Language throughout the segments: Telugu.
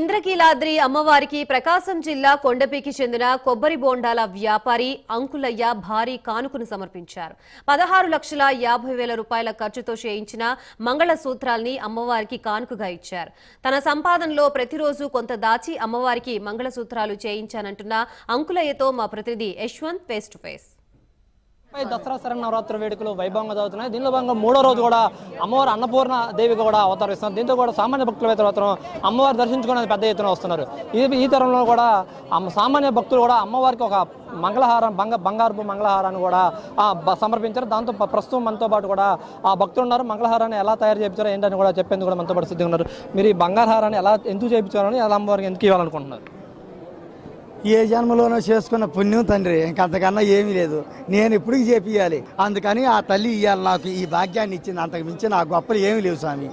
ఇంద్రకీలాద్రి అమ్మవారికి ప్రకాశం జిల్లా కొండపీకి చెందిన కొబ్బరి బోండాల వ్యాపారి అంకులయ్య భారీ కానుకను సమర్పించారు. 16,50,000 రూపాయల ఖర్చుతో చేయించిన మంగళసూత్రాల్ని అమ్మవారికి కానుకగా ఇచ్చారు. తన సంపాదనలో ప్రతిరోజు కొంత దాచి అమ్మవారికి మంగళసూత్రాలు చేయించానంటున్న అంకులయ్యతో మా ప్రతినిధి Yashwant face to face. Dasara Sharannavaratri వేడుకలు వైభవంగా జరుగుతున్నాయి. దీనిలో భాగంగా మూడో రోజు కూడా అమ్మవారు అన్నపూర్ణ దేవిగా కూడా అవతరిస్తున్నారు. దీంతో కూడా సామాన్య భక్తులు అయితే మాత్రం అమ్మవారు దర్శించుకునేది పెద్ద ఎత్తున వస్తున్నారు. ఈ తరంలో కూడా సామాన్య భక్తులు కూడా అమ్మవారికి ఒక మంగళహారం బంగారపు మంగళహారాన్ని కూడా సమర్పించారు. దాంతో ప్రస్తుతం మనతో పాటు కూడా ఆ భక్తులు ఉన్నారు. మంగళహారాన్ని ఎలా తయారు చేయించారో ఏంటని కూడా చెప్పేందుకు కూడా మనతో పాటు సిద్ధంగా ఉన్నారు. మీరు ఈ బంగారహారాన్ని ఎందుకు చేయించారని ఎలా అమ్మవారికి ఎందుకు ఇవ్వాలనుకుంటున్నారు? ఏ జన్మలోనో చేసుకున్న పుణ్యం తండ్రి, ఇంకంతకన్నా ఏమీ లేదు. నేను ఇప్పటికి చేపియాలి, అందుకని ఆ తల్లి ఇవ్వాలి. నాకు ఈ భాగ్యాన్ని ఇచ్చింది. అంతకు మించి నా గొప్పలు ఏమీ లేవు స్వామి.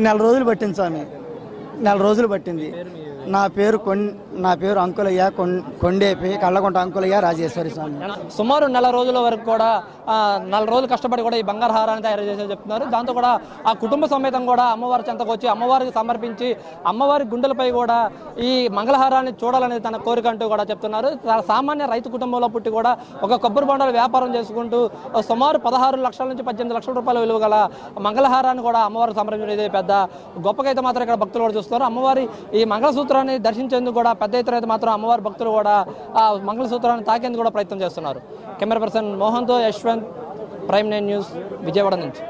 నెల రోజులు పట్టింది స్వామి, నెల రోజులు పట్టింది. నా పేరు అంకులయ్య, కొండేపి కళ్ళగుంట అంకులయ్య రాజేశ్వరి స్వామి. సుమారు నెల రోజుల వరకు కూడా 4 రోజులు కష్టపడి కూడా ఈ బంగారు హారాన్ని తయారు చేసి చెప్తున్నారు. దాంతో కూడా ఆ కుటుంబ సమేతం కూడా అమ్మవారి చెంతకు వచ్చి అమ్మవారికి సమర్పించి అమ్మవారి గుండెలపై కూడా ఈ మంగళహారాన్ని చూడాలనేది తన కోరిక అంటూ కూడా చెప్తున్నారు. సామాన్య రైతు కుటుంబంలో పుట్టి కూడా ఒక కొబ్బరి బొండాల వ్యాపారం చేసుకుంటూ సుమారు 16 లక్షల నుంచి 18 లక్షల రూపాయల విలువ గల మంగళహారాన్ని కూడా అమ్మవారికి సమర్పించేది పెద్ద గొప్పకైతే మాత్రం ఇక్కడ భక్తులు కూడా చూస్తున్నారు. అమ్మవారి ఈ మంగళసూత్రాన్ని దర్శించేందుకు కూడా పెద్ద ఎత్తున అయితే మాత్రం అమ్మవారి భక్తులు కూడా ఆ మంగళసూత్రాన్ని తాకేందుకు కూడా ప్రయత్నం చేస్తున్నారు. కెమెరా పర్సన్ మోహన్తో యశ్వంత్, ప్రైమ్ 9 న్యూస్, విజయవాడ నుంచి.